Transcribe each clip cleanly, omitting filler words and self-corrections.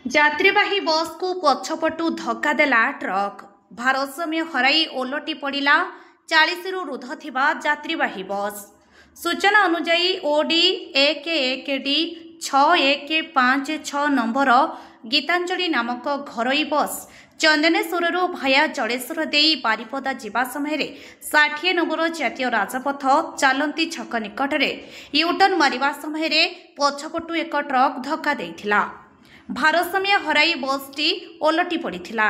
ଯାତ୍ରୀବାହୀ ବସ୍କୁ ପଛପଟୁ ଧକ୍କା ଦେଲା ଟ୍ରକ୍। ଭାରସାମ୍ୟ ହରାଇ ଓଲଟି ପଡ଼ିଲା 40ରୁ ଊର୍ଦ୍ଧ୍ୱ ଥିବା ଯାତ୍ରୀବାହୀ ବସ୍। ସୂଚନା ଅନୁଯାୟୀ ଓଡି 11D 6156 ନମ୍ବର ଗୀତାଞ୍ଜଳି ନାମକ ଘରୋଇ ବସ୍ ଚନ୍ଦନେଶ୍ୱରରୁ ଭାୟା ଜଳେଶ୍ୱର ଦେଇ ବାରିପଦା ଯିବା ସମୟରେ 60 ନମ୍ବର ଜାତୀୟ ରାଜପଥ ଚାଲନ୍ତି ଛକ ନିକଟରେ ୟୁଟର୍ନ ମାରିବା ସମୟରେ ପଛପଟୁ ଏକ ଟ୍ରକ୍ ଧକ୍କା ଦେଇଥିଲା। ଭାରସାମ୍ୟ ହରାଇ ବସ୍ଟି ଓଲଟି ପଡ଼ିଥିଲା।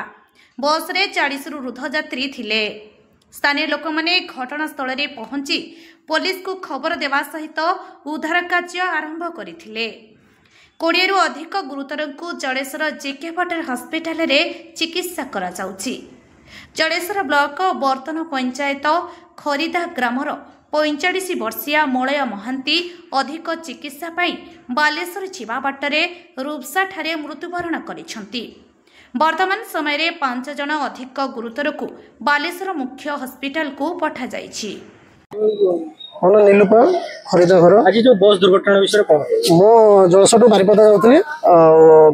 ବସ୍ରେ 40ରୁ ଊର୍ଦ୍ଧ୍ୱ ଯାତ୍ରୀ ଥିଲେ। ସ୍ଥାନୀୟ ଲୋକମାନେ ଘଟଣାସ୍ଥଳରେ ପହଞ୍ଚି ପୋଲିସକୁ ଖବର ଦେବା ସହିତ ଉଦ୍ଧାର କାର୍ଯ୍ୟ ଆରମ୍ଭ କରିଥିଲେ। 20ରୁ ଅଧିକ ଗୁରୁତରଙ୍କୁ ଜଳେଶ୍ୱର JK ପଟେଲ ହସ୍ପିଟାଲରେ ଚିକିତ୍ସା କରାଯାଉଛି। ଜଳେଶ୍ୱର ବ୍ଲକ ବର୍ତ୍ତନ ପଞ୍ଚାୟତ ଖରିଦା ଗ୍ରାମର 45 ବର୍ଷିଆ ମଳୟ ମହାନ୍ତି ଅଧିକ ଚିକିତ୍ସା ପାଇଁ ବାଲେଶ୍ୱର ଯିବା ବାଟରେ ରୁପ୍ସାଠାରେ ମୃତ୍ୟୁବରଣ କରିଛନ୍ତି। ବର୍ତ୍ତମାନ ସମୟରେ 5 ଜଣ ଅଧିକ ଗୁରୁତରକୁ ବାଲେଶ୍ୱର ମୁଖ୍ୟ ହସ୍ପିଟାଲକୁ ପଠାଯାଇଛି। नीलुपा खरीदा घर आज जो बस दुर्घटना विषय कौन मो जलसटू बारिपदा जाऊँगी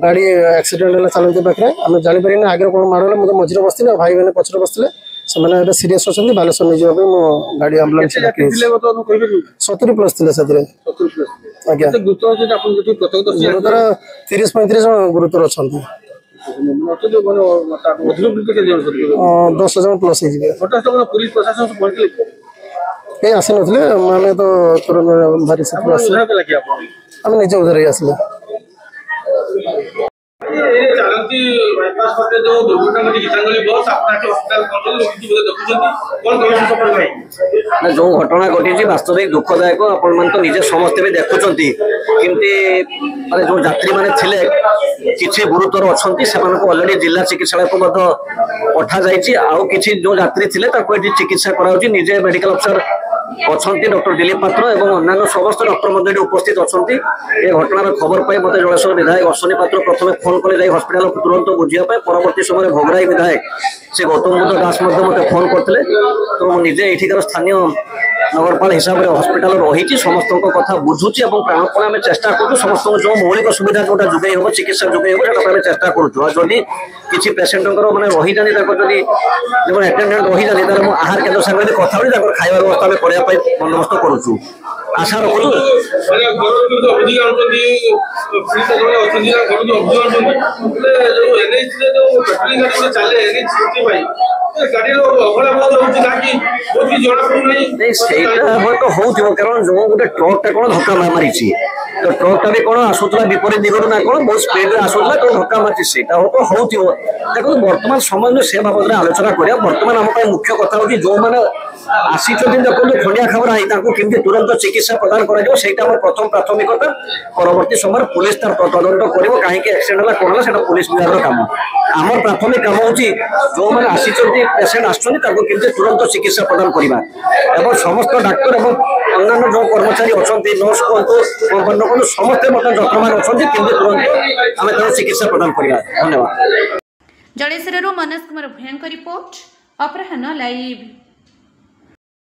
गाड़ी एक्सीडेंट है चलती पाखे आम जापर आगे कौन माड़ मुझे मझे बस भाई मैंने पचर बसते से सीरीयस अच्छा बालेश्वर नहीं जावाई मो गाड़ी आम्बुलांस 70+ थे आज्ञा गुरुतर 30-35 जन गुरुतर अच्छा 10 जन प्लस कहीं आसी नथिले माने तो तुरंत भारी से आम निजे उधर ही आसले। चालती बाईपास पटे जो दुर्घटना घटी गीतांजलि बस आपना के हॉस्पिटल पहुंचल लोक बोले देखुछंती कोन कहियो सफल भाई ना जो घटना घटी वास्तविक दुखदायक आपण मन तो निजे समस्त भी देखुछंती किंतु माने जो यात्री माने थिले किछि गुरुतर अछंती सेमान को ऑलरेडी जिला चिकित्सालय को मध पठा जाईची आउ किछि जो यात्री थिले ताको एठी चिकित्सा कराउची निजे मेडिकल अफसर अच्छी डॉक्टर दिलीप पात्र और अन्य समस्त डॉक्टर मध्य उपस्थित अच्छा ये घटनार खबर पाई मत जलेश्वर विधायक अश्विनी पात्र प्रथम फोन कले हस्पिटाल तुरंत बुझापी परवर्त समय भोगराई विधायक से गौतम बुद्ध दास मत फोन करते तो मुझे ये स्थानीय नगरपाल हिसाब से हस्पिटाल रही समस्त कथा बुझुची प्राणपण आम चेष्टा करूँ समस्त जो मौलिक सुविधा जोटा जोगे हम चिकित्सा जोगे हम चेष्टा करूँ जदि किसी पेसेंट मैंने रही जानी जो एटेडेंट रही जानी तार आहार केन्द्र सागर कथा खाଇବା व्यवस्था में करने बंदोबस्त करुचु आशा रखुचु कारण जो गोटे ट्रकटा कौन धक्का मारी तो ट्रकटा भी कौन आसूला विपरीत दिगरू ना कौन बहुत स्पीड आसूला कौन धक्का मारी से देखो बर्तमान समय में से बाबद आलोचना करा बर्तमान आम मुख्य कथा हूँ जो मैंने आसी देखो खंडिया खबर आई केमती तुरंत चिकित्सा प्रदान कर प्रथम प्राथमिकता परवर्ती समय पुलिस तार तदंत कर कहीं एक्सीडेंट है कौन है पुलिस विभाग काम आम प्राथमिक काम हूँ जो मैंने आसी पेसेंट आसमती तुरंत चिकित्सा प्रदान करवा एवं समस्त डाक्तर और अन्य जो कर्मचारी अच्छा नर्स कहतु कंपाउंडर कहतु समस्ते जत्नवान अच्छा तुरंत आम चिकित्सा प्रदान करवा। धन्यवाद। जलेश्वर मनोज कुमार भूया रिपोर्ट अपराह्न लाइव।